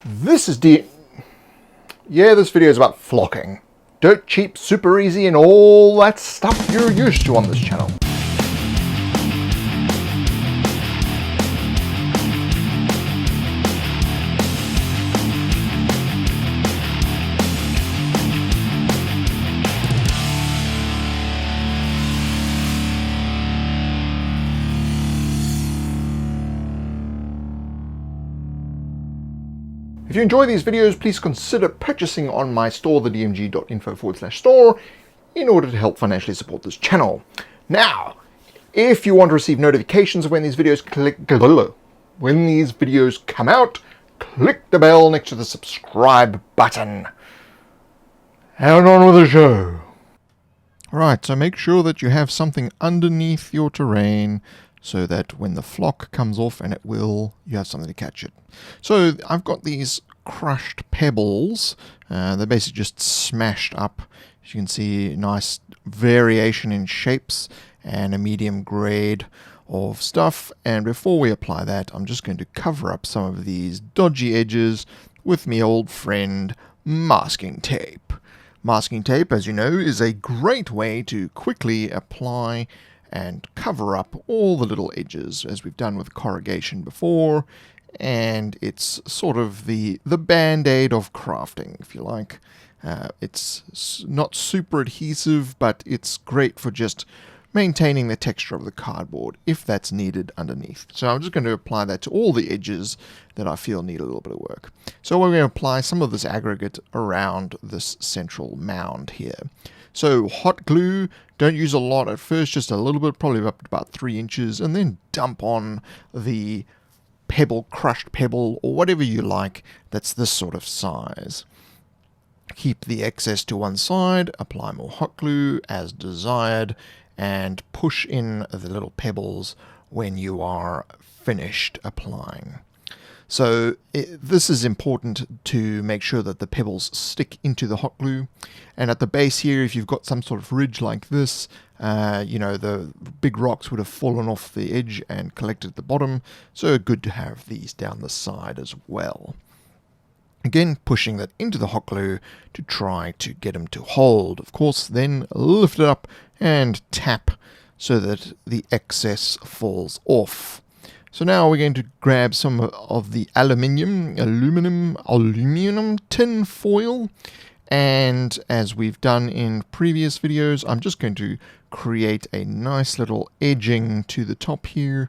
This is Yeah, this video is about flocking. Dirt cheap, super easy, and all that stuff you're used to on this channel. If you enjoy these videos, please consider purchasing on my store, thedmg.info/store, in order to help financially support this channel. Now, if you want to receive notifications of when these videos come out, click the bell next to the subscribe button. And on with the show. Alright, so make sure that you have something underneath your terrain so that when the flock comes off, and it will, you have something to catch it. So I've got these crushed pebbles. They're basically just smashed up. As you can see, nice variation in shapes and a medium grade of stuff. And before we apply that, I'm just going to cover up some of these dodgy edges with my old friend masking tape. Masking tape, as you know, is a great way to quickly apply and cover up all the little edges, as we've done with corrugation before, and it's sort of the band-aid of crafting, if you like. It's not super adhesive, but it's great for just maintaining the texture of the cardboard if that's needed underneath. So I'm just going to apply that to all the edges that I feel need a little bit of work. So we're going to apply some of this aggregate around this central mound here. So hot glue, don't use a lot at first, just a little bit, probably up to about 3 inches, and then dump on the pebble, crushed pebble, or whatever you like that's this sort of size. Keep the excess to one side, apply more hot glue as desired, and push in the little pebbles when you are finished applying. So this is important to make sure that the pebbles stick into the hot glue. And at the base here, if you've got some sort of ridge like this, you know, the big rocks would have fallen off the edge and collected at the bottom. So good to have these down the side as well. Again, pushing that into the hot glue to try to get them to hold. Of course, then lift it up and tap so that the excess falls off. So now we're going to grab some of the aluminum tin foil, and as we've done in previous videos, I'm just going to create a nice little edging to the top here,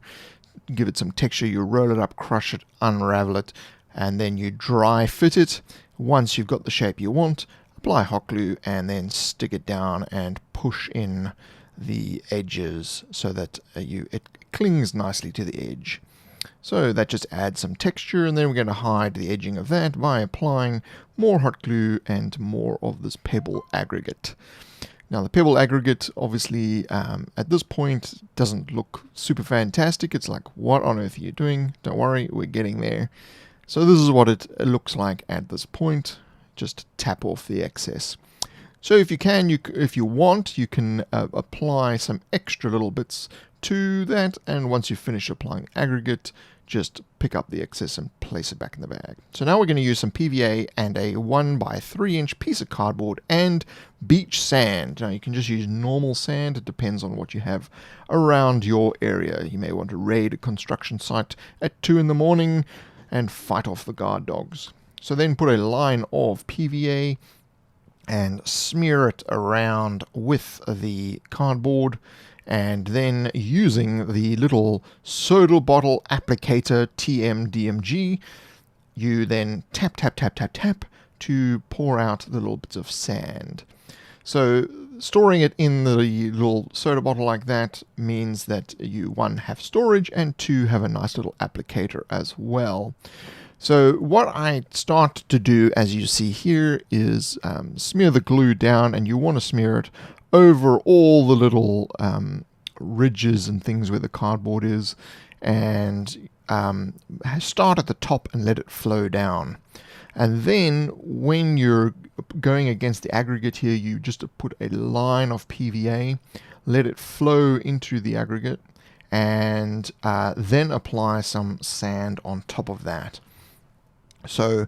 give it some texture. You roll it up, crush it, unravel it, and then you dry fit it. Once you've got the shape you want, apply hot glue and then stick it down and push in the edges so that it clings nicely to the edge. So that just adds some texture, and then we're going to hide the edging of that by applying more hot glue and more of this pebble aggregate. Now the pebble aggregate obviously at this point doesn't look super fantastic. It's like, what on earth are you doing? Don't worry, we're getting there. So this is what it looks like at this point. Just tap off the excess. So if you can, if you want, you can apply some extra little bits to that, and once you finish applying aggregate, just pick up the excess and place it back in the bag. So now we're going to use some PVA and a 1 by 3 inch piece of cardboard and beach sand. Now you can just use normal sand, it depends on what you have around your area. You may want to raid a construction site at 2 in the morning and fight off the guard dogs. So then put a line of PVA and smear it around with the cardboard, and then using the little soda bottle applicator DMG, you then tap, tap, tap, tap, tap to pour out the little bits of sand. So storing it in the little soda bottle like that means that you, 1, have storage, and 2, have a nice little applicator as well. So what I start to do, as you see here, is smear the glue down, and you want to smear it over all the little ridges and things where the cardboard is, and start at the top and let it flow down. And then when you're going against the aggregate here, you just put a line of PVA, let it flow into the aggregate, and then apply some sand on top of that. So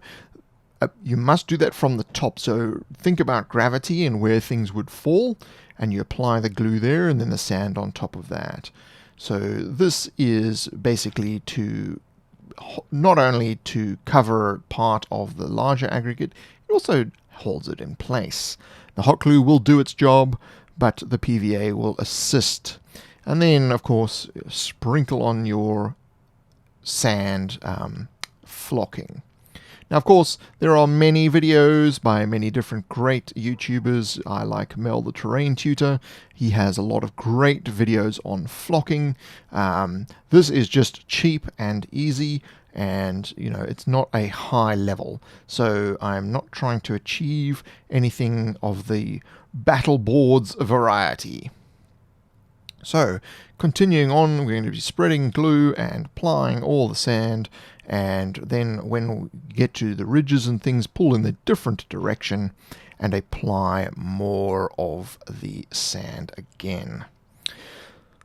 you must do that from the top. So think about gravity and where things would fall, and you apply the glue there and then the sand on top of that. So this is basically to not only to cover part of the larger aggregate, it also holds it in place. The hot glue will do its job, but the PVA will assist. And then, of course, sprinkle on your sand flocking. Now, of course, there are many videos by many different great YouTubers. I like Mel the Terrain Tutor. He has a lot of great videos on flocking. This is just cheap and easy, and it's not a high level. So I'm not trying to achieve anything of the battle boards variety. So, continuing on, we're going to be spreading glue and applying all the sand, and then when we get to the ridges and things, pull in the different direction and apply more of the sand again.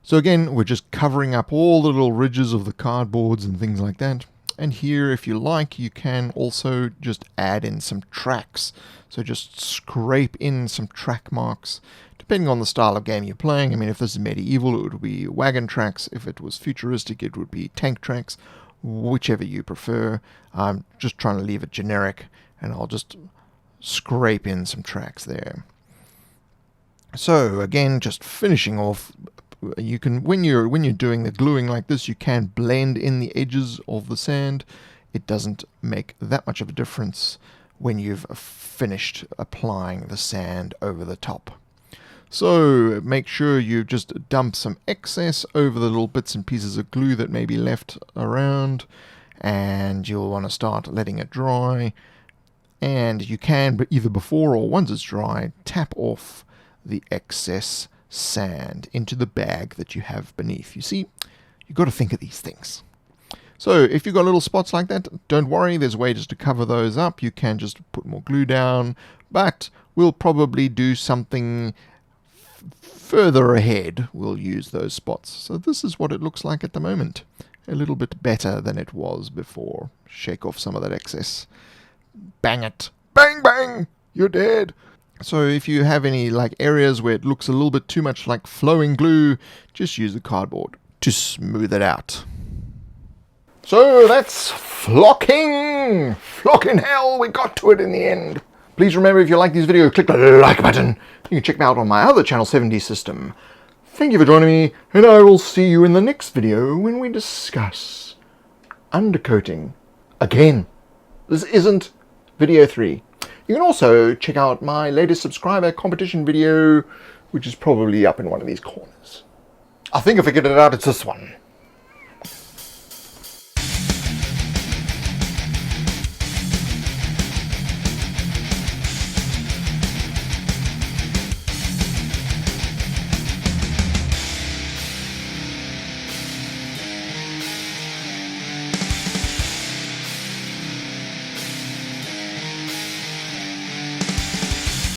So again, we're just covering up all the little ridges of the cardboards and things like that. And here, if you like, you can also just add in some tracks. So just scrape in some track marks, depending on the style of game you're playing. I mean, if this is medieval, it would be wagon tracks. If it was futuristic, it would be tank tracks, whichever you prefer. I'm just trying to leave it generic, and I'll just scrape in some tracks there. So again, just finishing off, you can, when you're doing the gluing like this, you can blend in the edges of the sand. It doesn't make that much of a difference when you've finished applying the sand over the top. So make sure you just dump some excess over the little bits and pieces of glue that may be left around, and you'll want to start letting it dry. And you can, but either before or once it's dry, tap off the excess sand into the bag that you have beneath. You see, you've got to think of these things. So if you've got little spots like that, don't worry, there's ways to cover those up. You can just put more glue down, but we'll probably do something further ahead. We'll use those spots. So this is what it looks like at the moment. A little bit better than it was before. Shake off some of that excess. Bang it. Bang, bang! You're dead. So if you have any areas where it looks a little bit too much like flowing glue, just use the cardboard to smooth it out. So that's flocking! Flocking hell, we got to it in the end. Please remember, if you like these videos, click the like button. You can check me out on my other channel, 7D System. Thank you for joining me, and I will see you in the next video when we discuss undercoating again. This isn't video 3. You can also check out my latest subscriber competition video, which is probably up in one of these corners. I think I figured it out, it's this one.